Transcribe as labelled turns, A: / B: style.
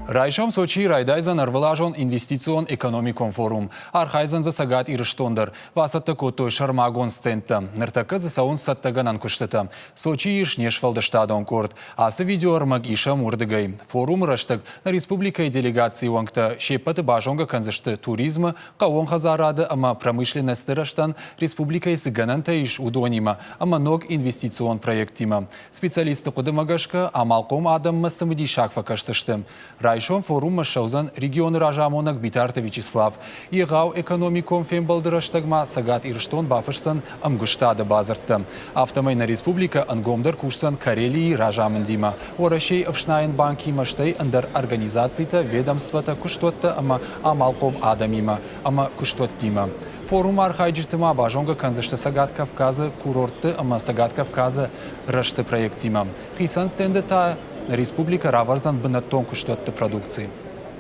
A: Райшом Сочи райдайзан арвалажон инвестицион экономикон форум. Архайзан за сагат ирштондер. Васатта котой шармагон стента. Нертака за саун саттаганан куштата. Сочи иш нешвалдаштадон корт. Асы видео армаг иша мурдыгай. Форум раштаг на республика и делегации уангта. Шепаты бажонга канзашты туризма. Каон хазарады ама промышленности раштан. Республика и сыгананта иш удонима. Ама ног инвестицион проектима. Специалисты кудымагашка амалком адам масамыди шакфакашсыштым. Райшон форум шаузан регионы ражамонак битарта Вячеслав. Игау экономиком фембалдыраштагма сагат ирштон бафышсан амгуштада базарта. Автомайна республика ангомдар кушсан Карелии ражамандима. Орашей авшнайен банки маштай андар организацията ведомствата куштотта ама амалком адамима, ама куштоттима. Форум архайджитыма бажонга канзашта сагат Кавказа курортты ама сагат Кавказа рашты проектима. Хисан стенде та республика раварзан бынаттон куштотты продукции.